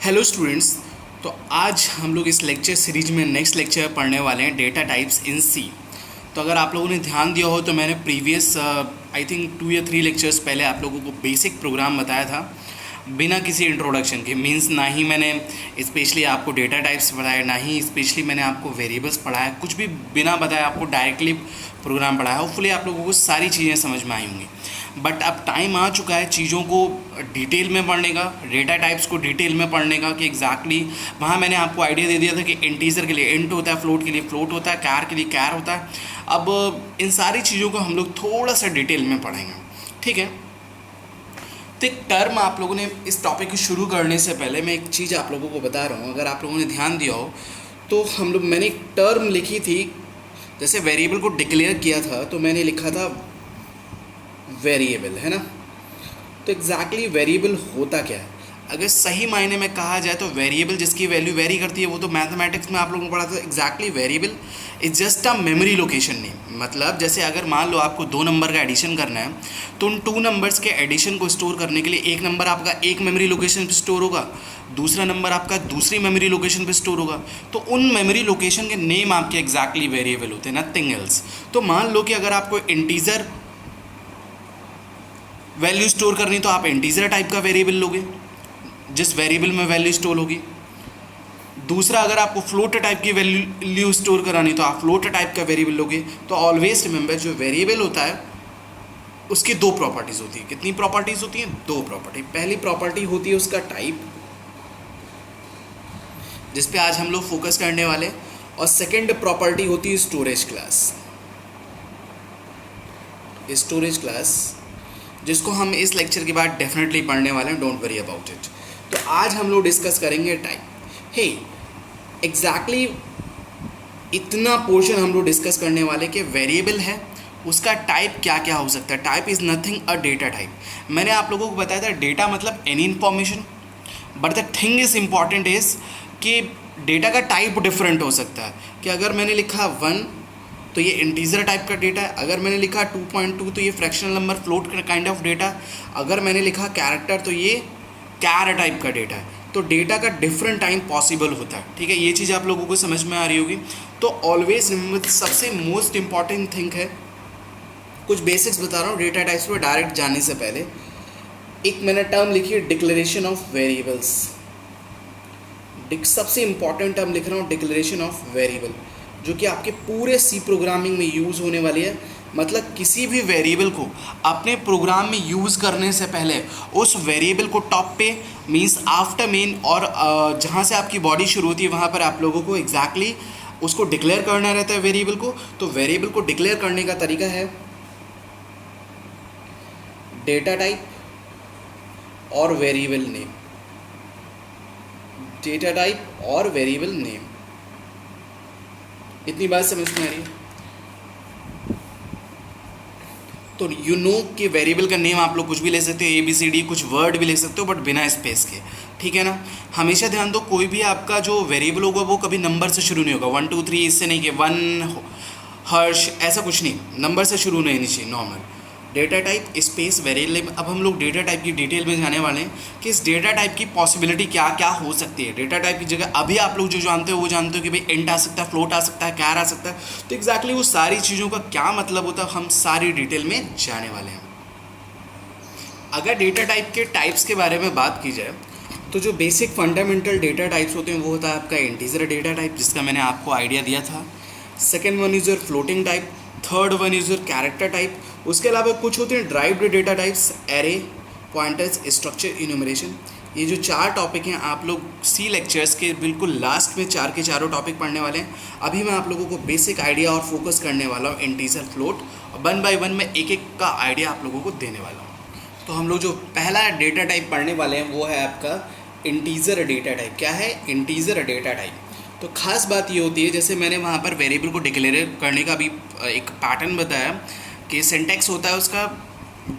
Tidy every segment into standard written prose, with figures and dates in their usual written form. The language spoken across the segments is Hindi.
Hello students. तो आज हम लोग इस लेक्चर सीरीज में नेक्स्ट लेक्चर पढ़ने वाले हैं डेटा टाइप्स इन सी। तो अगर आप लोगों ने ध्यान दिया हो तो मैंने प्रीवियस आई थिंक 2 या 3 लेक्चर्स पहले आप लोगों को बेसिक प्रोग्राम बताया था बिना किसी इंट्रोडक्शन के। मींस ना ही मैंने स्पेशली आपको डेटा टाइप्स पढ़ाया, ना ही स्पेशली मैंने आपको वेरिएबल्स पढ़ाया, कुछ भी बिना बताया आपको डायरेक्टली प्रोग्राम पढ़ाया। होपफुली आप लोगों को सारी चीज़ें समझ में आई होंगी। बट अब टाइम आ चुका है चीज़ों को डिटेल में पढ़ने का, डेटा टाइप्स को डिटेल में पढ़ने का कि एग्जैक्टली वहाँ मैंने आपको आइडिया दे दिया था कि इंटीजर के लिए इंट होता है, फ्लोट के लिए फ्लोट होता है, कैर के लिए कैर होता है। अब इन सारी चीज़ों को हम लोग थोड़ा सा डिटेल में पढ़ेंगे, ठीक है। तो एक टर्म आप लोगों ने इस टॉपिक को शुरू करने से पहले मैं एक चीज़ आप लोगों को बता रहा हूँ, अगर आप लोगों ने ध्यान दिया हो तो मैंने एक टर्म लिखी थी। जैसे वेरिएबल को डिक्लेयर किया था तो मैंने लिखा था वेरिएबल, है ना। तो एग्जैक्टली वेरिएबल होता क्या है? अगर सही मायने में कहा जाए तो वेरिएबल जिसकी वैल्यू वेरी करती है, वो तो मैथमेटिक्स में आप लोगों को पढ़ा था। Exactly variable is just a memory location name. मतलब जैसे अगर मान लो आपको 2 नंबर का एडिशन करना है तो उन 2 नंबर्स के एडिशन को स्टोर करने के लिए एक नंबर आपका एक मेमोरी लोकेशन पे स्टोर होगा, दूसरा नंबर आपका दूसरी मेमोरी लोकेशन पे स्टोर होगा। तो उन मेमोरी लोकेशन के नेम आपके एग्जैक्टली वेरिएबल होते हैं, नथिंग एल्स। तो मान लो कि अगर आपको इंटीजर वैल्यू स्टोर करनी तो आप इंटीजर टाइप का वेरिएबल लोगे जिस वेरिएबल में वैल्यू स्टोर होगी। दूसरा, अगर आपको फ्लोट टाइप की वैल्यू स्टोर करानी तो आप फ्लोट टाइप का वेरिएबल लोगे। तो ऑलवेज रिमेंबर, जो वेरिएबल होता है उसकी 2 प्रॉपर्टीज़ होती है। कितनी प्रॉपर्टीज़ होती हैं? 2 प्रॉपर्टी। पहली प्रॉपर्टी होती है उसका टाइप, जिस पे आज हम लोग फोकस करने वाले हैं, और सेकेंड प्रॉपर्टी होती है स्टोरेज क्लास। स्टोरेज क्लास जिसको हम इस लेक्चर के बाद डेफिनेटली पढ़ने वाले हैं, डोंट वरी अबाउट इट। तो आज हम लोग डिस्कस करेंगे टाइप। हे एग्जैक्टली इतना पोर्शन हम लोग डिस्कस करने वाले कि वेरिएबल है उसका टाइप क्या क्या हो सकता है। Type is nothing a data type. मैंने आप लोगों को बताया था डेटा मतलब any information, but the thing is important is कि डेटा का टाइप डिफरेंट हो सकता है। कि अगर मैंने लिखा 1 तो ये इंटीजर टाइप का डेटा है, अगर मैंने लिखा 2.2 तो ये fractional number float kind of data, अगर मैंने लिखा कैरेक्टर तो ये कैर टाइप का डेटा है। तो डेटा का डिफरेंट टाइम पॉसिबल होता है, ठीक है। ये चीज़ आप लोगों को समझ में आ रही होगी। तो ऑलवेज रिमेंबर, सबसे मोस्ट इंपॉर्टेंट थिंग है, कुछ बेसिक्स बता रहा हूँ डेटा टाइप्स पर डायरेक्ट जाने से पहले। एक मैंने टर्म लिखी है डिक्लेरेशन ऑफ वेरिएबल्स। सबसे इंपॉर्टेंट टर्म लिख रहा हूँ डिक्लेरेशन ऑफ वेरिएबल, जो कि आपके पूरे सी प्रोग्रामिंग में यूज़ होने वाली है। मतलब किसी भी वेरिएबल को अपने प्रोग्राम में यूज़ करने से पहले उस वेरिएबल को टॉप पे मींस आफ्टर मेन और जहाँ से आपकी बॉडी शुरू होती है वहाँ पर आप लोगों को एग्जैक्टली उसको डिक्लेयर करना रहता है वेरिएबल को। तो वेरिएबल को डिक्लेयर करने का तरीका है डेटा टाइप और वेरिएबल नेम। डेटा टाइप और वेरिएबल नेम, इतनी बात समझ में आ रही है? तो यू नो कि वेरिएबल का नेम आप लोग कुछ भी ले सकते हो, ABCD कुछ वर्ड भी ले सकते हो, बट बिना स्पेस के, ठीक है ना। हमेशा ध्यान दो, कोई भी आपका जो वेरिएबल होगा वो कभी नंबर से शुरू नहीं होगा। 1 2 3 इससे नहीं कि 1 हर्ष, ऐसा कुछ नहीं, नंबर से शुरू नहीं चाहिए, normal. Data type space variable. अब हम लोग डेटा टाइप की डिटेल में जाने वाले हैं कि इस डेटा टाइप की पॉसिबिलिटी क्या क्या हो सकती है। डेटा टाइप की जगह अभी आप लोग जो जानते हो वो जानते हो कि भाई इंट आ सकता है, फ्लोट आ सकता है, कैर आ सकता है। तो एग्जैक्टली वो सारी चीज़ों का क्या मतलब होता है, हम सारी डिटेल में जाने वाले हैं। अगर डेटा टाइप के टाइप्स के बारे में बात की जाए तो जो बेसिक फंडामेंटल डेटा टाइप्स होते हैं वो होता है आपका इंटीजर डेटा टाइप, जिसका मैंने आपको आइडिया दिया था। Second one is your floating type, third one is your character type. उसके अलावा कुछ होते हैं derived data types, array, pointers, structure, enumeration. ये जो 4 टॉपिक हैं आप लोग सी लेक्चर्स के बिल्कुल लास्ट में 4 के चारों टॉपिक पढ़ने वाले हैं। अभी मैं आप लोगों को बेसिक आइडिया और फोकस करने वाला हूँ इंटीजर, फ्लोट, और 1 बाय 1 मैं एक एक का आइडिया आप लोगों को देने वाला हूँ। तो हम लोग जो पहला डेटा टाइप पढ़ने वाले हैं वो है आपका इंटीजर डेटा टाइप। क्या है? Integer data type. तो खास बात ये होती है, जैसे मैंने वहाँ पर वेरिएबल को डिक्लेयर करने का भी एक पैटर्न बताया कि सिंटैक्स होता है उसका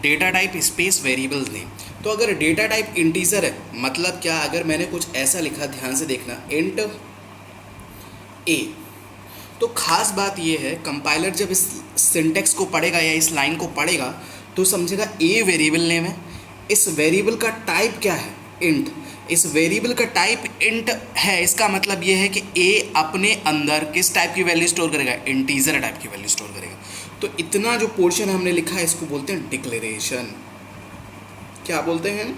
data type space variables name. तो अगर डेटा टाइप इंटीजर है मतलब क्या, अगर मैंने कुछ ऐसा लिखा, ध्यान से देखना, इंट ए, तो खास बात ये है कंपाइलर जब इस सिंटैक्स को पढ़ेगा या इस लाइन को पढ़ेगा तो समझेगा ए वेरिएबल नेम है, इस वेरिएबल का टाइप क्या है, इंट। इस वेरिएबल का टाइप इंट है, इसका मतलब ये है कि ए अपने अंदर किस टाइप की वैल्यू स्टोर करेगा, इंटीजर टाइप की वैल्यू स्टोर करेगा। तो इतना जो पोर्शन हमने लिखा है इसको बोलते हैं डिक्लेरेशन। क्या बोलते हैं?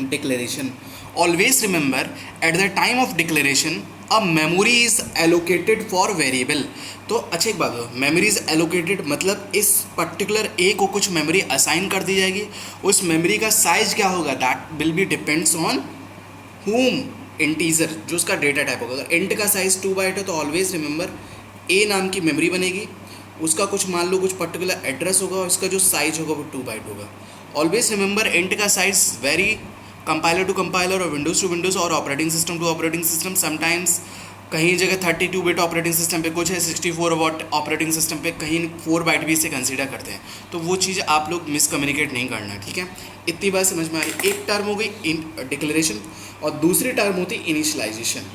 Declaration. Always remember at the time of declaration a memory is allocated for variable. तो अच्छा एक बात हो, मेमोरी इज एलोकेटेड मतलब इस पर्टिकुलर ए को कुछ मेमोरी असाइन कर दी जाएगी। उस मेमोरी का साइज क्या होगा, that will be depends on हुम, इंटीजर, जो उसका डेटा टाइप होगा। अगर इंट का साइज 2 बाइट है तो ऑलवेज रिमेंबर ए नाम की मेमोरी बनेगी, उसका कुछ मान लो कुछ पर्टिकुलर एड्रेस होगा और इसका जो साइज होगा वो 2 बाइट होगा। ऑलवेज रिमेंबर इंट का size vary compiler to compiler और विंडोज़ टू विंडोज़ और operating system to operating system. Sometimes कहीं जगह 32 बिट ऑपरेटिंग सिस्टम पे कुछ है, 64 वॉट ऑपरेटिंग सिस्टम पे कहीं 4 बाइट भी इसे कंसीडर करते हैं। तो वो चीज़ आप लोग मिसकम्युनिकेट नहीं करना, ठीक है। इतनी बात समझ में आ रही। एक टर्म हो गई डिक्लेरेशन और दूसरी टर्म होती है इनिशियलाइजेशन।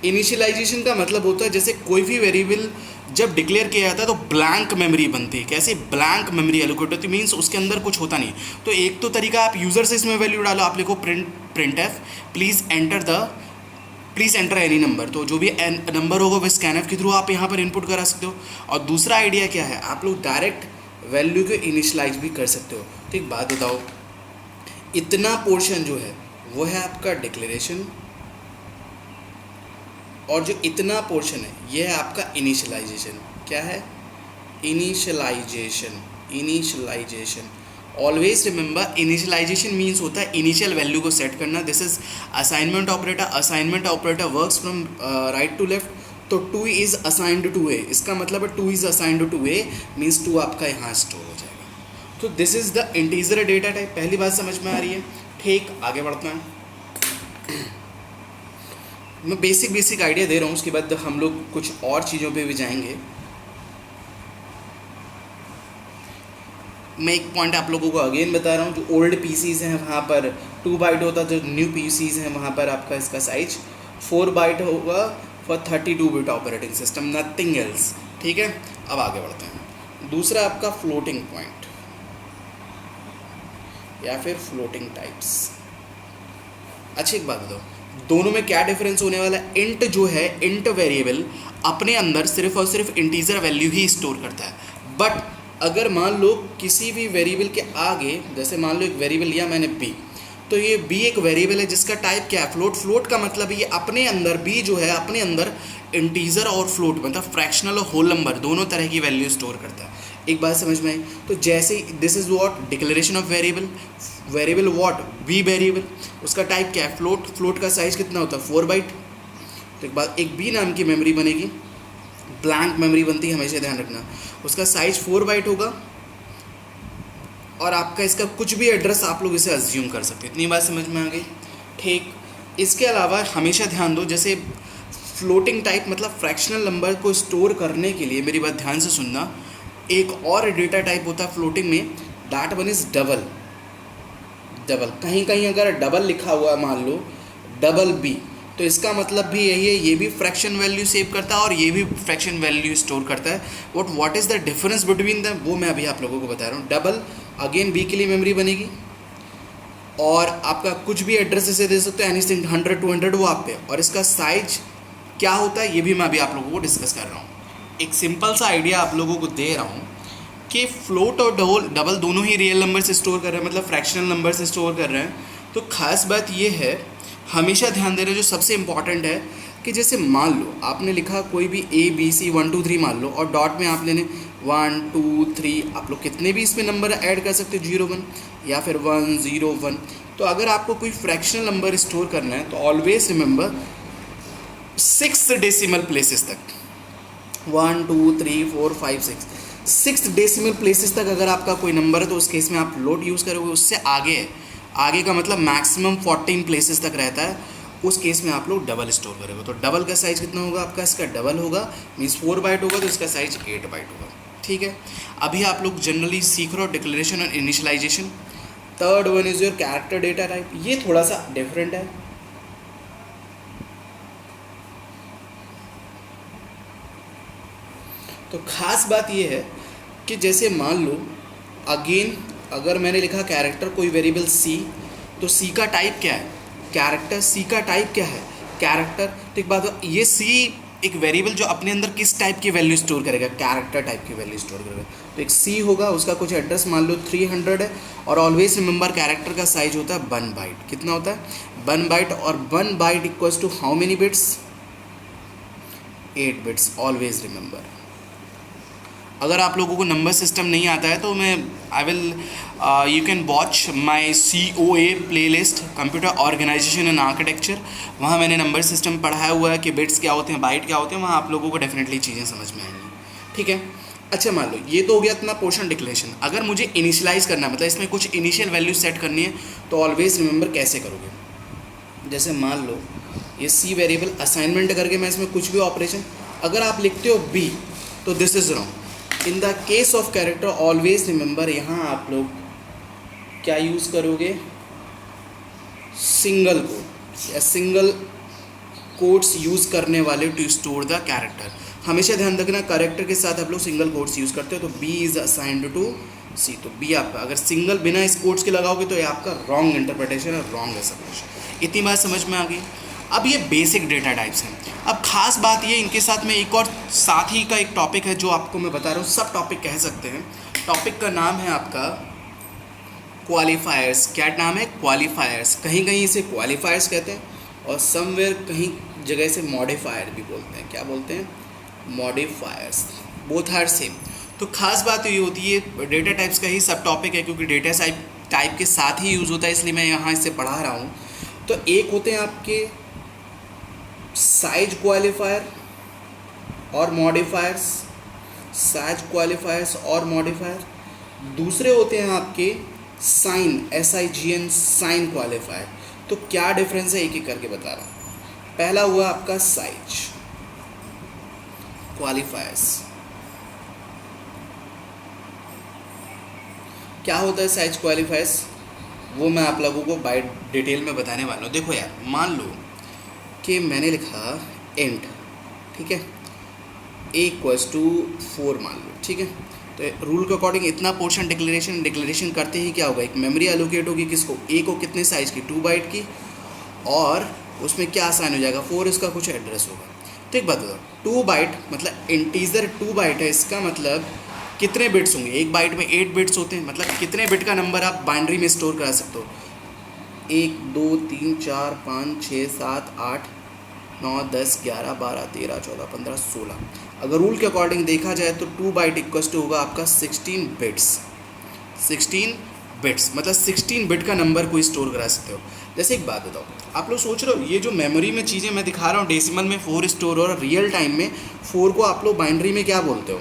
इनिशियलाइजेशन का मतलब होता है जैसे कोई भी वेरिएबल जब डिक्लेयर किया जाता है तो ब्लैंक मेमोरी बनती है। कैसे ब्लैंक मेमोरी एलोकेट होती है, मीन्स उसके अंदर कुछ होता नहीं। तो एक तो तरीका आप यूज़र से इसमें वैल्यू डालो, आप लिखो print F please enter any number. तो जो भी नंबर होगा वो स्कैन एफ के थ्रू आप यहाँ पर इनपुट करा सकते हो। और दूसरा आइडिया क्या है, आप लोग डायरेक्ट वैल्यू को इनिशलाइज भी कर सकते हो। तो एक बात बताओ, इतना पोर्शन जो है वो है आपका डिक्लेरेशन और जो इतना पोर्शन है ये है आपका इनिशियलाइजेशन। क्या है? Initialization. Always remember initialization means होता है इनिशियल वैल्यू को सेट करना। This is assignment operator. Assignment operator works from right to left. तो 2 इज़ असाइंड टू ए, इसका मतलब है 2 is assigned to A means 2 आपका यहाँ स्टोर हो जाएगा। तो this is the integer data type. पहली बात समझ में आ रही है? ठीक, आगे बढ़ते हैं। मैं बेसिक आइडिया दे रहा हूँ, उसके बाद हम लोग कुछ और चीज़ों पे भी जाएंगे। मैं एक पॉइंट आप लोगों को अगेन बता रहा हूँ, जो ओल्ड पीसीज हैं वहाँ पर 2 बाइट होता है, जो न्यू पीसीज हैं वहाँ पर आपका इसका साइज 4 बाइट होगा for 32 bit operating system, nothing else. ठीक है, अब आगे बढ़ते हैं। दूसरा आपका फ्लोटिंग पॉइंट या फिर फ्लोटिंग टाइप्स। अच्छी एक बात बताओ, दोनों में क्या डिफरेंस होने वाला है? इंट जो है, इंट वेरिएबल अपने अंदर सिर्फ और सिर्फ इंटीजर वैल्यू ही स्टोर करता है। बट अगर मान लो किसी भी वेरिएबल के आगे, जैसे मान लो एक वेरिएबल लिया मैंने बी, तो ये बी एक वेरिएबल है जिसका टाइप क्या है? फ्लोट। फ्लोट का मतलब ये अपने अंदर, बी जो है अपने अंदर इंटीजर और फ्लोट मतलब फ्रैक्शनल और होल नंबर दोनों तरह की वैल्यू स्टोर करता है। एक बात समझ में आई? तो जैसे this is what declaration of variable. Variable what? B variable, उसका टाइप क्या है? फ्लोट। फ्लोट का साइज कितना होता है? 4 बाइट। तो एक बात, एक बी नाम की मेमोरी बनेगी, ब्लैंक मेमोरी बनती है, हमेशा ध्यान रखना। उसका साइज 4 बाइट होगा और आपका इसका कुछ भी एड्रेस आप लोग इसे अज्यूम कर सकते हैं। इतनी बात समझ में आ गई? ठीक। इसके अलावा हमेशा ध्यान दो, जैसे फ्लोटिंग टाइप मतलब फ्रैक्शनल नंबर को स्टोर करने के लिए, मेरी बात ध्यान से सुनना, एक और डेटा टाइप होता है फ्लोटिंग में, that one is double. Double, कहीं कहीं अगर डबल लिखा हुआ है, मान लो डबल बी, तो इसका मतलब भी यही है, ये भी फ्रैक्शन वैल्यू सेव करता है और ये भी फ्रैक्शन वैल्यू स्टोर करता है। What is the difference between the, वो मैं अभी आप लोगों को बता रहा हूँ। डबल अगेन बी के लिए मेमोरी बनेगी और आपका कुछ भी एड्रेस इसे दे सकते हो, एनीथिंग 100 200 वो आप पे, और इसका साइज क्या होता है ये भी मैं अभी आप लोगों को डिस्कस कर रहा हूँ। एक सिंपल सा आइडिया आप लोगों को दे रहा हूँ कि फ्लोट और डबल दोनों ही रियल नंबर से स्टोर कर रहे हैं, मतलब फ्रैक्शनल नंबर से स्टोर कर रहे हैं। तो खास बात ये है, हमेशा ध्यान दे रहे जो सबसे इम्पॉर्टेंट है, कि जैसे मान लो आपने लिखा कोई भी ABC 1 2 3 मान लो, और डॉट में आपने 1 2 3, आप लोग कितने भी इसमें नंबर ऐड कर सकते हो, 0 1 या फिर 1 0 1। तो अगर आपको कोई फ्रैक्शनल नंबर स्टोर करना है तो ऑलवेज रिमेंबर 6 डेसिमल प्लेसेस तक, 1 2 3 4 5 6 डेसिमल प्लेसेस तक अगर आपका कोई नंबर है तो उस केस में आप फ्लोट यूज़ करोगे। उससे आगे है, आगे का मतलब मैक्सिमम 14 प्लेसेस तक रहता है, उस केस में आप लोग डबल स्टोर करोगे। तो डबल का साइज़ कितना होगा आपका? इसका डबल होगा, मीन्स 4 बाइट होगा, तो इसका साइज 8 बाइट होगा। ठीक है, अभी आप लोग जनरली सीख रहे हो डिक्लेरेशन और initialization. Third one is your character data type. ये थोड़ा सा डिफरेंट है। तो खास बात ये है कि जैसे मान लो अगेन अगर मैंने लिखा कैरेक्टर कोई वेरिएबल सी, तो सी का टाइप क्या है? कैरेक्टर, सी का टाइप क्या है, कैरेक्टर। तो एक बात, ये सी एक वेरिएबल जो अपने अंदर किस टाइप की वैल्यू स्टोर करेगा, कैरेक्टर टाइप की वैल्यू स्टोर करेगा। तो एक सी होगा, उसका कुछ एड्रेस मान लो 300 है, और ऑलवेज रिमेंबर कैरेक्टर का साइज होता है 1 बाइट। कितना होता है 1 बाइट, और 1 byte equals to how many bits, 8 bits, always remember. अगर आप लोगों को नंबर सिस्टम नहीं आता है तो मैं I will you can watch my COA playlist, computer organization and architecture. वहाँ मैंने नंबर सिस्टम पढ़ाया हुआ है कि बिट्स क्या होते हैं, बाइट क्या होते हैं, वहाँ आप लोगों को डेफिनेटली चीज़ें समझ में आएंगी। ठीक है, अच्छा मान लो ये तो हो गया अपना पोर्शन डिक्लेरेशन। अगर मुझे इनिशियलाइज करना है, मतलब इसमें कुछ इनिशियल वैल्यू सेट करनी है, तो ऑलवेज रिमेंबर कैसे करोगे। जैसे मान लो ये सी वेरिएबल असाइनमेंट करके मैं इसमें कुछ भी ऑपरेशन, अगर आप लिखते हो बी तो this is wrong. In the case of character always remember, यहाँ आप लोग क्या यूज़ करोगे, सिंगल कोट या सिंगल कोट्स यूज़ करने वाले टू स्टोर द कैरेक्टर। हमेशा ध्यान रखना कैरेक्टर के साथ आप लोग सिंगल कोट्स यूज़ करते हो, तो बी इज़ असाइंड टू सी। तो बी आपका अगर सिंगल बिना इस कोट्स के लगाओगे तो ये आपका रॉन्ग इंटरप्रिटेशन है, रॉन्ग है सब कुछ। इतनी बात समझ में आ गई। अब ये बेसिक डेटा टाइप्स हैं। अब खास बात ये, इनके साथ में एक और साथ ही का एक टॉपिक है जो आपको मैं बता रहा हूँ, सब टॉपिक कह सकते हैं। टॉपिक का नाम है आपका क्वालिफायर्स। क्या नाम है, क्वालिफायर्स। कहीं कहीं इसे क्वालिफायर्स कहते हैं, और समवेयर कहीं जगह से मॉडिफायर भी बोलते हैं। क्या बोलते हैं, मॉडिफायर्स। Both are same. तो खास बात ये होती है, डेटा टाइप्स का ही सब टॉपिक है, क्योंकि डेटा टाइप के साथ ही यूज़ होता है, इसलिए मैं यहाँ इससे पढ़ा रहा हूँ। तो एक होते हैं आपके साइज क्वालिफायर और मॉडिफायर्स, साइज क्वालिफायर्स और मॉडिफायर। दूसरे होते हैं आपके साइन, SIGN, साइन क्वालिफायर। तो क्या डिफरेंस है, एक एक करके बता रहा हूँ। पहला हुआ आपका साइज क्वालिफायर्स। क्या होता है साइज क्वालिफायर्स, वो मैं आप लोगों को बाय डिटेल में बताने वाला हूँ। देखो यार, मान लो कि मैंने लिखा इंट, ठीक है, A=4 मान लो, ठीक है। तो रूल के अकॉर्डिंग इतना पोर्शन डिक्लेरेशन करते ही क्या होगा, एक मेमोरी एलोकेट होगी किसको, A को कितने साइज की, 2 बाइट की, और उसमें क्या असाइन हो जाएगा, 4 इसका कुछ एड्रेस होगा। तो एक बात बताओ, 2 बाइट मतलब इंटीजर 2 बाइट है, इसका मतलब कितने बिट्स होंगे, एक बाइट में 8 बिट्स होते हैं, मतलब कितने बिट का नंबर आप बाइनरी में स्टोर करा सकते हो, 1 2 3 4 5 6 7 8 9 10 11 12 13 14 15 16। अगर रूल के अकॉर्डिंग देखा जाए तो 2 बाइट इक्वल्स टू होगा आपका 16 बिट्स। 16 बिट्स मतलब 16 बिट का नंबर कोई स्टोर करा सकते हो। जैसे एक बात बताओ, आप लोग सोच रहे हो ये जो मेमोरी में चीज़ें मैं दिखा रहा हूँ, डेसिमल में 4 स्टोर और रियल टाइम में 4 को आप लोग बाइनरी में क्या बोलते हो,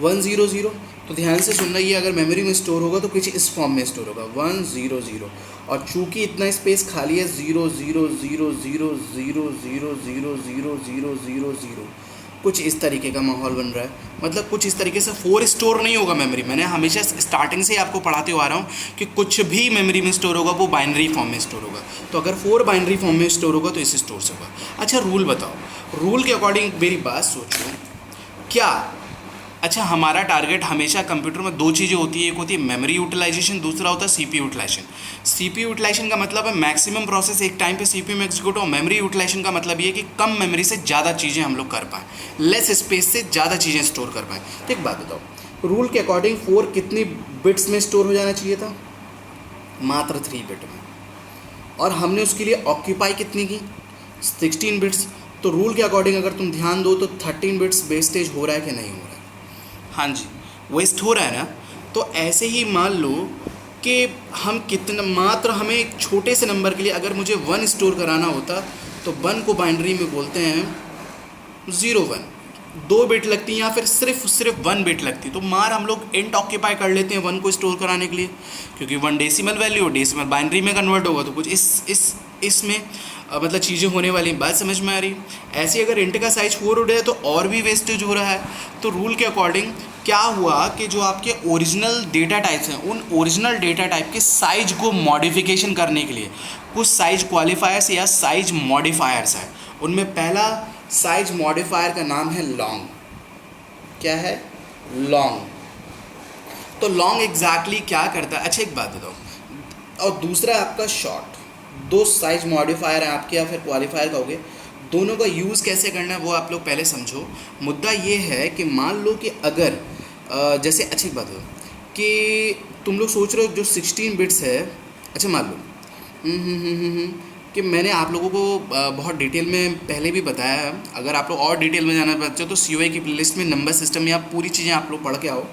100। तो ध्यान से सुनना, ये अगर मेमोरी में स्टोर होगा तो कुछ इस फॉर्म में स्टोर होगा 100, और चूंकि इतना स्पेस खाली है 0 0 0 0 0 0 0 0 0 0 0, कुछ इस तरीके का माहौल बन रहा है। मतलब कुछ इस तरीके से 4 स्टोर नहीं होगा मेमोरी। मैंने हमेशा स्टार्टिंग से ही आपको पढ़ाते हुआ आ रहा हूँ कि कुछ भी मेमोरी में स्टोर होगा वो बाइनरी फॉर्म में स्टोर होगा। तो अगर 4 बाइनरी फॉर्म में स्टोर होगा तो इस स्टोर से होगा। अच्छा रूल बताओ, रूल के अकॉर्डिंग मेरी बात सोचो क्या। अच्छा, हमारा टारगेट हमेशा कंप्यूटर में 2 चीज़ें होती है, एक होती है मेमोरी यूटिलाइजेशन, दूसरा होता है CPU यूटिलाइजेशन। CPU यूटिलाइजेशन का मतलब है मैक्सिमम प्रोसेस एक टाइम पे CPU में एग्जीक्यूट हो। मेमोरी यूटिलाइजेशन का मतलब ये है कि कम मेमोरी से ज़्यादा चीज़ें हम लोग कर पाएँ, लेस स्पेस से ज़्यादा चीज़ें स्टोर कर पाएँ। तो एक बात बताओ, रूल के अकॉर्डिंग 4 कितनी बिट्स में स्टोर हो जाना चाहिए था, मात्र 3 बिट में, और हमने उसके लिए ऑक्यूपाई कितनी की, 16 बिट्स। तो रूल के अकॉर्डिंग अगर तुम ध्यान दो तो 13 बिट्स वेस्टेज हो रहा है कि नहीं हो रहा है, हाँ जी वेस्ट हो रहा है ना। तो ऐसे ही मान लो कि हम कितना, मात्र हमें एक छोटे से नंबर के लिए अगर मुझे 1 स्टोर कराना होता तो 1 को बाइनरी में बोलते हैं 01, 2 बिट लगती या फिर सिर्फ 1 बिट लगती। तो मार हम लोग इंट ऑक्यूपाई कर लेते हैं 1 को स्टोर कराने के लिए, क्योंकि 1 डेसिमल वैल्यू हो, डेसिमल बाइनरी में कन्वर्ट होगा, तो कुछ इसमें मतलब चीज़ें होने वाली। बात समझ में आ रही। ऐसे अगर इंट का साइज 4 हो रहा है तो और भी वेस्टेज हो रहा है। तो रूल के अकॉर्डिंग क्या हुआ कि जो आपके ओरिजिनल डेटा टाइप्स हैं, उन ओरिजिनल डेटा टाइप के साइज को मॉडिफिकेशन करने के लिए कुछ साइज क्वालिफायर्स या साइज मॉडिफायर्स हैं। उनमें पहला साइज मॉडिफायर का नाम है लॉन्ग। क्या है, लॉन्ग। तो लॉन्ग एग्जैक्टली क्या करता है, अच्छा एक बात बताओ, और दूसरा आपका शॉर्ट। दो साइज मॉडिफायर हैं आपके या फिर क्वालिफायर कहोगे, दोनों का यूज़ कैसे करना है वो आप लोग पहले समझो। मुद्दा ये है कि मान लो कि अगर जैसे अच्छी बात हो कि तुम लोग सोच रहे हो जो 16 बिट्स है, अच्छा मान लो कि मैंने आप लोगों को बहुत डिटेल में पहले भी बताया है। अगर आप लोग और डिटेल में जाना चाहते हो तो COA की प्लेलिस्ट में नंबर सिस्टम या पूरी चीज़ें आप लोग पढ़ के आओ।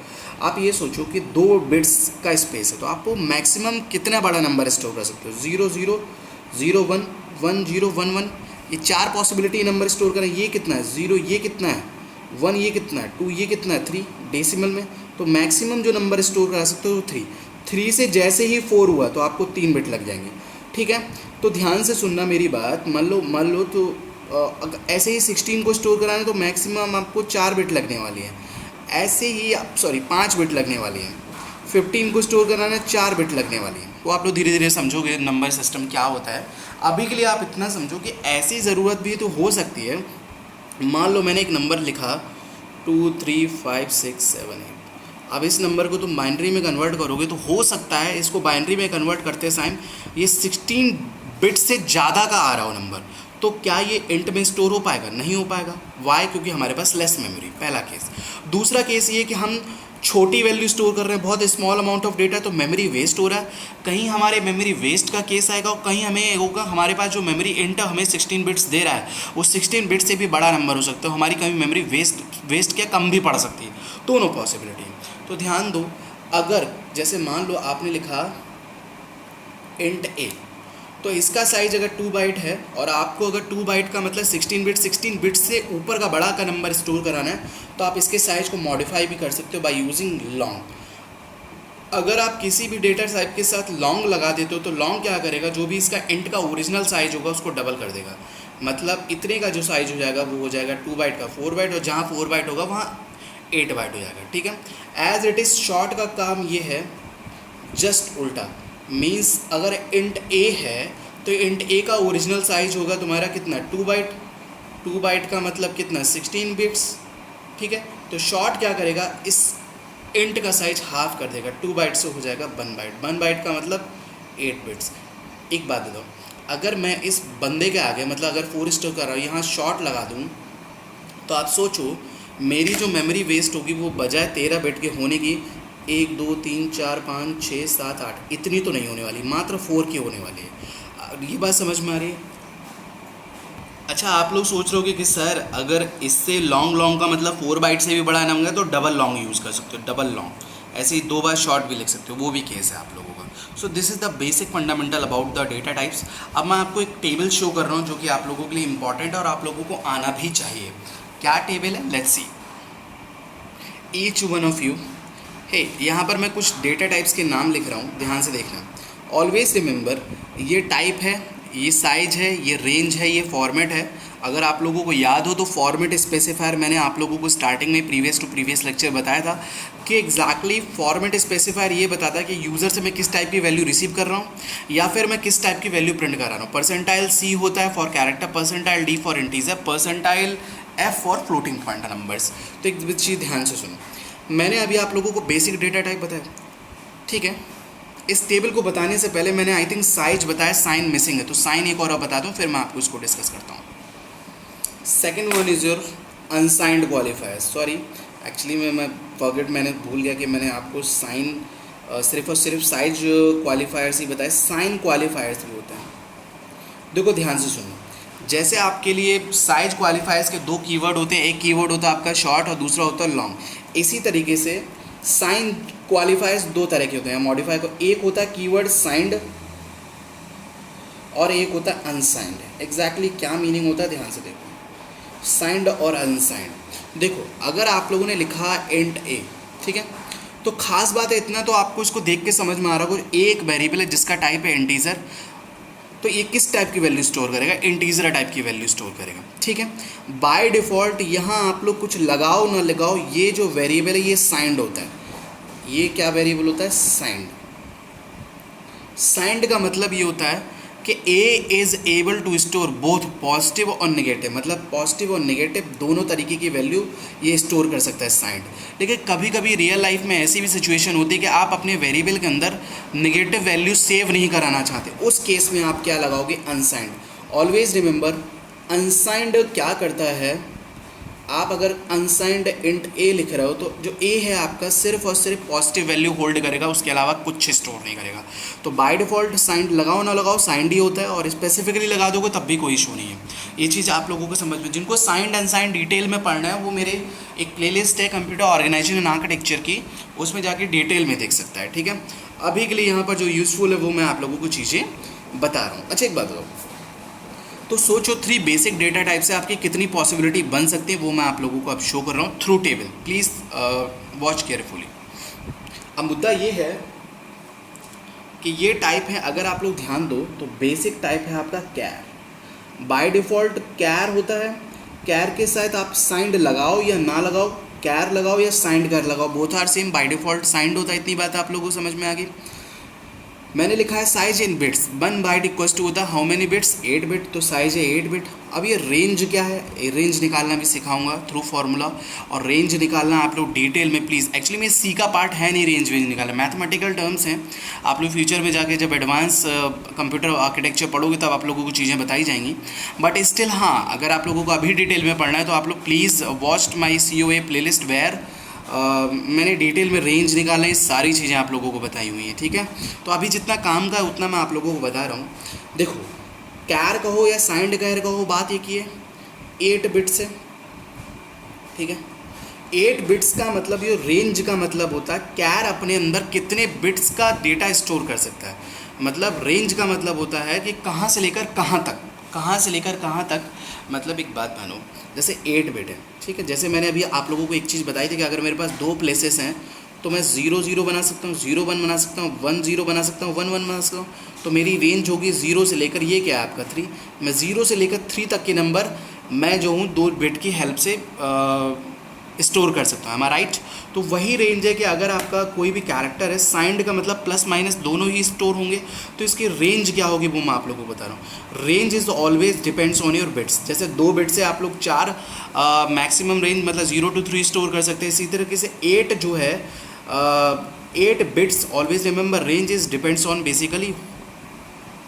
आप ये सोचो कि 2 बिट्स का स्पेस है तो आपको मैक्सिमम कितना बड़ा नंबर स्टोर कर सकते हो? 0 0 0 1 1 0 1 1, ये 4 पॉसिबिलिटी नंबर स्टोर करें। ये कितना है? 0 ये कितना है? 1 ये कितना है? 2 ये कितना है? 3 डेसिमल में। तो मैक्सिमम जो नंबर स्टोर करा सकते हो 3 से जैसे ही 4 हुआ तो आपको 3 बिट लग जाएंगे, ठीक है। तो ध्यान से सुनना मेरी बात। मान लो तो ऐसे ही 16 को स्टोर कराना तो मैक्सिमम आपको 4 बिट लगने वाली है। ऐसे ही 5 बिट लगने वाली है। 15 को स्टोर कराना 4 बिट लगने वाली है। वो आप लोग धीरे धीरे समझोगे नंबर सिस्टम क्या होता है। अभी के लिए आप इतना समझो कि ऐसी ज़रूरत भी तो हो सकती है। मान लो मैंने एक नंबर लिखा 2 3 5 6 7 8। अब इस नंबर को तुम बाइनरी में कन्वर्ट करोगे तो हो सकता है इसको बाइनरी में कन्वर्ट करते टाइम ये 16 बिट से ज़्यादा का आ रहा हो नंबर, तो क्या ये इंट में स्टोर हो पाएगा? नहीं हो पाएगा। वाई? क्योंकि हमारे पास लेस मेमोरी, पहला केस। दूसरा केस ये कि हम छोटी वैल्यू स्टोर कर रहे हैं, बहुत स्मॉल अमाउंट ऑफ डेटा, तो मेमोरी वेस्ट हो रहा है। कहीं हमारे मेमोरी वेस्ट का केस आएगा और कहीं हमें होगा हमारे पास जो मेमोरी इंट हमें 16 बिट्स दे रहा है वो 16 बिट से भी बड़ा नंबर हो सकता है। हमारी कभी मेमोरी वेस्ट क्या कम भी पड़ सकती है। दोनों पॉसिबिलिटी है। तो ध्यान दो, अगर जैसे मान लो आपने लिखा इंट ए, तो इसका साइज अगर 2 बाइट है और आपको अगर 2 बाइट का मतलब 16 बिट से ऊपर का बड़ा का नंबर स्टोर कराना है तो आप इसके साइज को मॉडिफाई भी कर सकते हो बाय यूजिंग लॉन्ग। अगर आप किसी भी डेटा टाइप के साथ लॉन्ग लगा देते हो तो लॉन्ग क्या करेगा, जो भी इसका इंट का ओरिजिनल साइज होगा उसको डबल कर देगा। मतलब इतने का जो साइज हो जाएगा वो हो जाएगा 2 बाइट का 4 बाइट, और जहाँ 4 बाइट होगा वहाँ 8 बाइट हो जाएगा, ठीक है। एज इट इज़ शॉर्ट का काम ये है जस्ट उल्टा। मीन्स अगर इंट ए है तो इंट ए का ओरिजिनल साइज होगा तुम्हारा कितना? 2 बाइट। 2 बाइट का मतलब कितना? 16 बिट्स, ठीक है। तो शॉर्ट क्या करेगा, इस इंट का साइज हाफ कर देगा, 2 बाइट से हो जाएगा 1 बाइट। 1 बाइट का मतलब 8 बिट्स। एक बात बताओ, अगर मैं इस बंदे के आगे मतलब अगर 4 स्टोर कर रहा हूँ यहाँ शॉर्ट लगा दूँ तो आप सोचो मेरी जो मेमोरी वेस्ट होगी वो बजाय 13 बिट के होने की 1 2 3 4 5 6 7 8 इतनी तो नहीं होने वाली, मात्र 4 की होने वाली है। ये बात समझ में आ रही है? अच्छा, आप लोग सोच रहे होगे कि सर अगर इससे लॉन्ग का मतलब 4 बाइट से भी बड़ा नंबर है तो डबल लॉन्ग यूज़ कर सकते हो, डबल लॉन्ग ऐसे ही 2 बार शॉर्ट भी लिख सकते हो, वो भी केस है आप लोगों का। So this is the basic fundamental about the data types. अब मैं आपको एक टेबल शो कर रहा हूँ जो कि आप लोगों के लिए इंपॉर्टेंट है और आप लोगों को आना भी चाहिए। क्या टेबल है? Let's see. Each one of you, hey यहाँ पर मैं कुछ डेटा टाइप्स के नाम लिख रहा हूँ, ध्यान से देखना। ऑलवेज रिमेंबर, ये टाइप है, ये साइज है, ये रेंज है, ये फॉर्मेट है। अगर आप लोगों को याद हो तो फॉर्मेट स्पेसिफायर मैंने आप लोगों को स्टार्टिंग में प्रीवियस टू प्रीवियस लेक्चर बताया था कि एग्जैक्टली फॉर्मेट स्पेसिफायर ये बताता है कि यूज़र से मैं किस टाइप की वैल्यू रिसीव कर रहा हूँ या फिर मैं किस टाइप की वैल्यू प्रिंट कर रहा हूँ। परसेंटाइल C होता है for character, percentile D for integer, percentile F for floating point numbers. तो एक चीज़ ध्यान से सुनो, मैंने अभी आप लोगों को बेसिक डेटा टाइप बताया, ठीक है। इस टेबल को बताने से पहले मैंने आई थिंक साइज बताया, साइन मिसिंग है, तो साइन एक और बता दूँ फिर मैं आपको इसको डिस्कस करता हूँ। Second one is your unsigned qualifier. Sorry, actually मैंने भूल गया कि मैंने आपको साइन सिर्फ और सिर्फ साइज क्वालिफायर्स ही बताए, साइन क्वालिफायर्स भी होते हैं। देखो ध्यान से सुनो, जैसे आपके लिए साइज क्वालिफायर्स के 2 कीवर्ड होते हैं, एक कीवर्ड होता है आपका शॉर्ट और दूसरा होता है लॉन्ग। इसी तरीके से साइन क्वालिफायर्स 2 तरह के होते हैं मॉडिफायर को, एक होता है कीवर्ड साइंड और एक होता है अनसाइंड। एग्जैक्टली क्या मीनिंग होता है ध्यान से देखो, साइंड और अनसाइंड। देखो अगर आप लोगों ने लिखा इंट ए, ठीक है, तो खास बात है इतना तो आपको इसको देख के समझ में आ रहा होगा, एक वेरिएबल है जिसका टाइप है इंटीजर, तो ये किस टाइप की वैल्यू स्टोर करेगा? इंटीजर टाइप की वैल्यू स्टोर करेगा, ठीक है। बाय डिफ़ॉल्ट यहाँ आप लोग कुछ लगाओ ना लगाओ, ये जो वेरिएबल है ये साइंड होता है। ये क्या वेरिएबल होता है? साइंड। साइंड का मतलब ये होता है कि A is able to store both positive और नेगेटिव, मतलब पॉजिटिव और नेगेटिव दोनों तरीके की वैल्यू ये स्टोर कर सकता है साइंड। लेकिन कभी कभी रियल लाइफ में ऐसी भी सिचुएशन होती है कि आप अपने वेरिएबल के अंदर नेगेटिव वैल्यू सेव नहीं कराना चाहते, उस केस में आप क्या लगाओगे, अनसाइंड। ऑलवेज रिमेंबर, अनसाइंड क्या करता है, आप अगर अनसाइंड इंट ए लिख रहे हो तो जो ए है आपका सिर्फ और सिर्फ पॉजिटिव वैल्यू होल्ड करेगा, उसके अलावा कुछ स्टोर नहीं करेगा। तो बाय डिफ़ॉल्ट साइंड लगाओ ना लगाओ साइंड ही होता है, और स्पेसिफिकली लगा दोगे तब भी कोई इशू नहीं है। ये चीज़ आप लोगों को समझ में, जिनको साइंड अनसाइंड डिटेल में पढ़ना है वो मेरे एक प्लेलिस्ट है कंप्यूटर ऑर्गेनाइजेशन एंड आर्किटेक्चर की, उसमें जाके डिटेल में देख सकता है, ठीक है। अभी के लिए यहाँ पर जो यूज़फुल है वो मैं आप लोगों को चीज़ें बता रहा हूँ। अच्छा एक बात बताओ, तो सोचो 3 बेसिक डेटा टाइप से आपकी कितनी पॉसिबिलिटी बन सकती है, वो मैं आप लोगों को अब शो कर रहा हूँ through table. Please watch carefully. अब मुद्दा ये है कि ये टाइप है, अगर आप लोग ध्यान दो तो बेसिक टाइप है आपका कैर। बाय डिफ़ॉल्ट कैर होता है, कैर के साथ आप साइंड लगाओ या ना लगाओ, कैर लगाओ या साइंड कैर लगाओ, both are same. By default signed होता है, इतनी बात आप लोगों को समझ में आ गई। मैंने लिखा है size in bits, 1 byte equals to होता है हाउ मेनी बिट्स, 8 बिट, तो साइज है 8 बिट। अब ये रेंज क्या है, रेंज निकालना भी सिखाऊंगा थ्रू फार्मूला, और रेंज निकालना आप लोग डिटेल में प्लीज़, एक्चुअली में सी का पार्ट है नहीं रेंज वेंज निकालना, मैथमेटिकल टर्म्स हैं। आप लोग फ्यूचर में जाके जब एडवांस कंप्यूटर आर्किटेक्चर पढ़ोगे तब आप लोगों को चीज़ें बताई जाएंगी, बट स्टिल हाँ, अगर आप लोगों को अभी डिटेल में पढ़ना है तो आप लोग please watch my COA playlist where मैंने डिटेल में रेंज निकालना, ये सारी चीज़ें आप लोगों को बताई हुई हैं, ठीक है। तो अभी जितना काम का है उतना मैं आप लोगों को बता रहा हूँ। देखो कैर कहो या साइंड कैर कहो, बात एक ही है, 8 बिट्स है, ठीक है। 8 बिट्स का मतलब, ये रेंज का मतलब होता है कैर अपने अंदर कितने बिट्स का डेटा स्टोर कर सकता है। मतलब रेंज का मतलब होता है कि कहाँ से लेकर कहाँ तक, कहाँ से लेकर कहाँ तक। मतलब एक बात मानो, जैसे 8 बिट है, ठीक है। जैसे मैंने अभी आप लोगों को एक चीज़ बताई थी कि अगर मेरे पास 2 प्लेसेस हैं तो मैं 0 0 बना सकता हूँ, 0 1 बना सकता हूँ, 1 0 बना सकता हूँ, 1 1 बना सकता हूँ। तो मेरी रेंज होगी 0 से लेकर, ये क्या है आपका 3, मैं 0 से लेकर 3 तक के नंबर मैं जो हूँ 2 बिट की हेल्प से स्टोर कर सकता हूँ, राइट। तो वही रेंज है कि अगर आपका कोई भी कैरेक्टर है, साइंड का मतलब प्लस माइनस दोनों ही स्टोर होंगे, तो इसकी रेंज क्या होगी वो मैं आप लोगों को बता रहा हूँ। Range is always depends on your bits. जैसे 2 बिट से आप लोग 4 मैक्सिमम रेंज मतलब 0 to 3 स्टोर कर सकते हैं, इसी तरीके से 8 जो है 8 bits, always remember range is depends on basically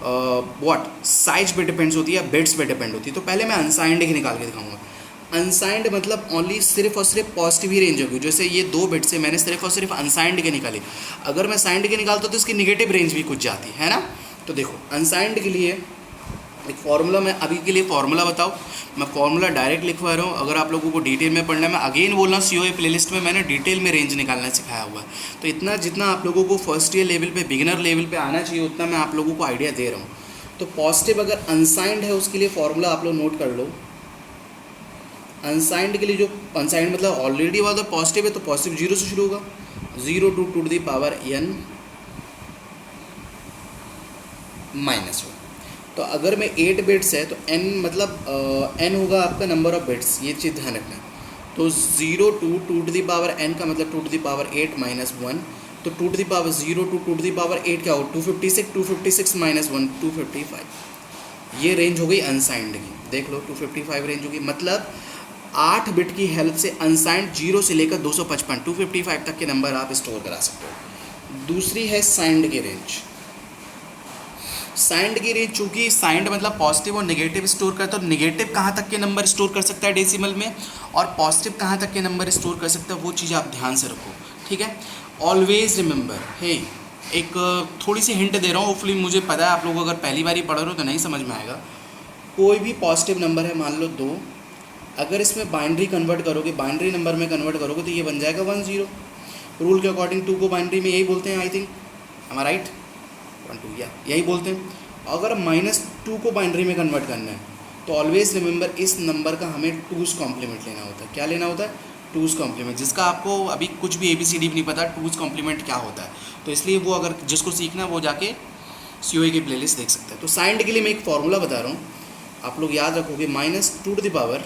what, size पे डिपेंड्स होती है, बिट्स पे डिपेंड होती है। तो पहले मैं अनसाइंड ही निकाल के दिखाऊंगा। अनसाइंड मतलब ओनली सिर्फ और सिर्फ पॉजिटिव ही रेंज होगी। जैसे ये 2 बिट से मैंने सिर्फ और सिर्फ अनसाइंड के निकाले, अगर मैं साइंड के निकालता तो इसकी निगेटिव रेंज भी कुछ जाती है ना। तो देखो अनसाइंड के लिए एक फार्मूला, मैं अभी के लिए फार्मूला बताओ, मैं फार्मूला डायरेक्ट लिखवा रहा हूँ। अगर आप लोगों को डिटेल में पढ़ना है, मैं अगेन बोल रहा हूँ COA प्लेलिस्ट में मैंने डिटेल में रेंज निकालना सिखाया हुआ है। तो इतना जितना आप लोगों को फर्स्ट ईयर लेवल पे, बिगिनर लेवल पे आना चाहिए, उतना मैं आप लोगों को आइडिया दे रहा हूँ। तो पॉजिटिव अगर अनसाइंड है उसके लिए फार्मूला आप लोग नोट कर लो। अनसाइंड के लिए, जो अनसाइंड मतलब ऑलरेडी वाला पॉजिटिव है, तो पॉजिटिव 0 से शुरू होगा, 0 to 2 to the power n -1। तो अगर मैं 8 बिट्स है तो n मतलब n होगा आपका नंबर ऑफ बिट्स, ये चीज़ ध्यान रखना। तो 0 to 2 to the power n का मतलब 2 to the power 8 -1, तो 2 to the power 0 to 2 to the power 8 क्या होगा, 256, 256 -1 255। ये रेंज हो गई अनसाइंड की, देख लो 255 रेंज होगी। मतलब 8 बिट की हेल्प से अनसाइंड 0 से लेकर 255 255 तक के नंबर आप स्टोर करा सकते हो। दूसरी है साइंड की रेंज। साइंड की रेंज, चूँकि साइंड मतलब पॉजिटिव और नेगेटिव स्टोर करता है, तो नेगेटिव कहाँ तक के नंबर स्टोर कर सकता है डेसिमल में, और पॉजिटिव कहाँ तक के नंबर स्टोर कर सकता है, वो चीज़ आप ध्यान से रखो, ठीक है। ऑलवेज रिमेंबर, हे एक थोड़ी सी हिंट दे रहा हूँ, होपफुली मुझे पता है आप लोग अगर पहली बार ही पढ़ रहे हो तो नहीं समझ में आएगा। कोई भी पॉजिटिव नंबर है, मान लो 2, अगर इसमें बाइनरी कन्वर्ट करोगे, बाइनरी नंबर में कन्वर्ट करोगे तो ये बन जाएगा 1 0। रूल के अकॉर्डिंग 2 को बाइनरी में यही बोलते हैं, I think, am I right, 1 2 या यही बोलते हैं। अगर -2 को बाइनरी में कन्वर्ट करना है तो ऑलवेज रिमेंबर इस नंबर का हमें 2's कॉम्प्लीमेंट लेना होता है। क्या लेना होता है, 2's कॉम्प्लीमेंट, जिसका आपको अभी कुछ भी ABCD भी नहीं पता 2's कॉम्प्लीमेंट क्या होता है। तो इसलिए वो अगर जिसको सीखना है वो जाके COA की प्लेलिस्ट देख सकता है। तो साइंड के लिए मैं एक फार्मूला बता रहा हूँ, आप लोग याद रखोगे, -2 to the power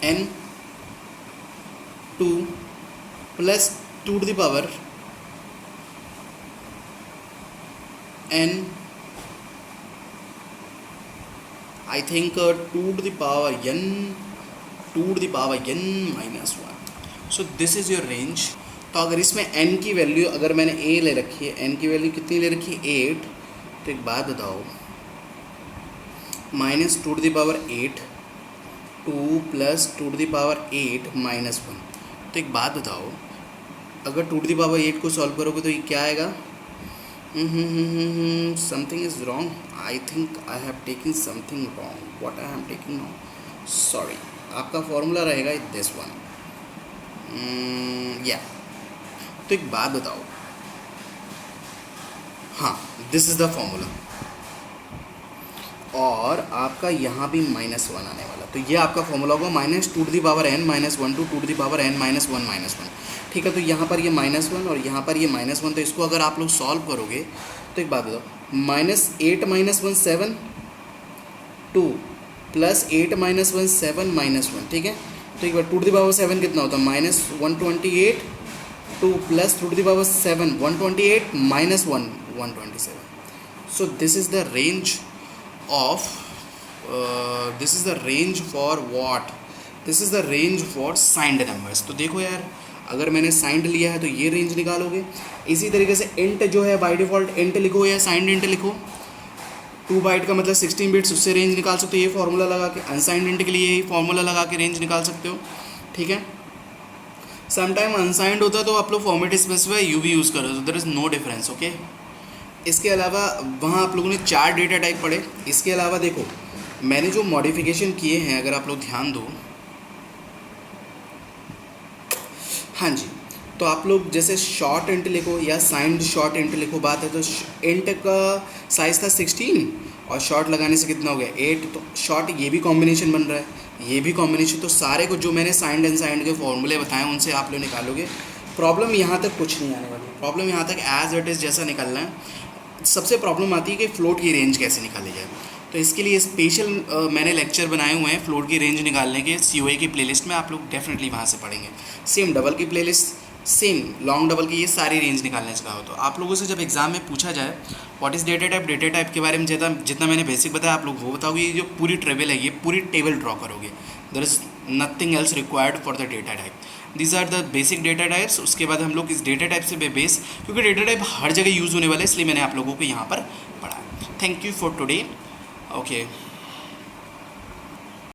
n 2 plus 2 to the power n I think 2 to the power n -1. So this is your range. तो अगर इसमें n की वैल्यू, अगर मैंने a ले रखी है, n की वैल्यू कितनी ले रखी है 8, तो एक बात बताओ, -2 to the power 8 2 + 2 to the power 8 -1. तो एक बात बताओ, अगर 2 to the power 8 को सॉल्व करोगे तो ये क्या आएगा? Something is wrong. I think I have taken something wrong. What I am taking now? Sorry. आपका फॉर्मूला रहेगा दिस वन. या तो एक बात बताओ, हाँ दिस इज़ द फॉर्मूला, और आपका यहाँ भी -1 आने वाला. तो ये आपका फॉर्मूला होगा -2 to the power n -1 to 2 to the power n -1. ठीक है, तो यहाँ पर ये -1 और यहाँ पर ये -1. तो इसको अगर आप लोग सॉल्व करोगे तो एक बात बताओ, -8 -1 7 2 + 8 -1 7 -1. ठीक है, तो एक बार 2 to the power 7 कितना होता है? -128. 2 + 2 to the power 7 128 -1 127. So this is the range of this is the range for what? This is the range for signed numbers. तो देखो यार, अगर मैंने साइंड लिया है तो ये रेंज निकालोगे. इसी तरीके से इंट जो है बाय डिफ़ॉल्ट इंट लिखो या साइंड इंट लिखो. 2 बाइट का मतलब 16 बिट्स, उससे रेंज निकाल सकते हो ये फार्मूला लगा के. अनसाइंड इंट के लिए यही फार्मूला लगा के रेंज निकाल सकते हो. ठीक है, समटाइम अनसाइंड होता है तो आप लोग फॉर्मेट स्पेसिफाई यू भी यूज़ करो, तो there is no difference. Okay, इसके अलावा वहाँ आप लोगों ने 4 डेटा टाइप पढ़े. इसके अलावा देखो मैंने जो मॉडिफिकेशन किए हैं, अगर आप लोग ध्यान दो, हाँ जी, तो आप लोग जैसे शॉर्ट इंट लिखो या साइंड शॉर्ट इंट लिखो, बात है तो इंट का साइज़ था 16 और शॉर्ट लगाने से कितना हो गया 8. तो शॉर्ट ये भी कॉम्बिनेशन बन रहा है, ये भी कॉम्बिनेशन. तो सारे को जो मैंने साइंड एंड साइंड के फॉर्मूले बताए उनसे आप लोग निकालोगे. प्रॉब्लम यहाँ तक कुछ नहीं आने वाली. प्रॉब्लम यहाँ तक एज इट इज़ जैसा निकलना है. सबसे प्रॉब्लम आती है कि फ्लोट की रेंज कैसे निकाली जाए. तो इसके लिए स्पेशल मैंने लेक्चर बनाए हुए हैं फ्लोट की रेंज निकालने के. COA की प्लेलिस्ट में आप लोग डेफिनेटली वहाँ से पढ़ेंगे. सेम डबल की प्लेलिस्ट, सेम लॉन्ग डबल की, ये सारी रेंज निकालने सिखाओ. तो आप लोगों से जब एग्जाम में पूछा जाए व्हाट इज़ डेटा टाइप के बारे में जितना मैंने बेसिक बताया आप लोग वो बताओगे. ये जो पूरी टेबल है ये पूरी टेबल ड्रॉ करोगे. There is nothing else required for the data type. These are the basic data types. उसके बाद हम लोग इस डेटा टाइप से बेस, क्योंकि डेटा टाइप हर जगह यूज़ होने वाला है, इसलिए मैंने आप लोगों को यहाँ पर पढ़ा. Thank you for today. Okay.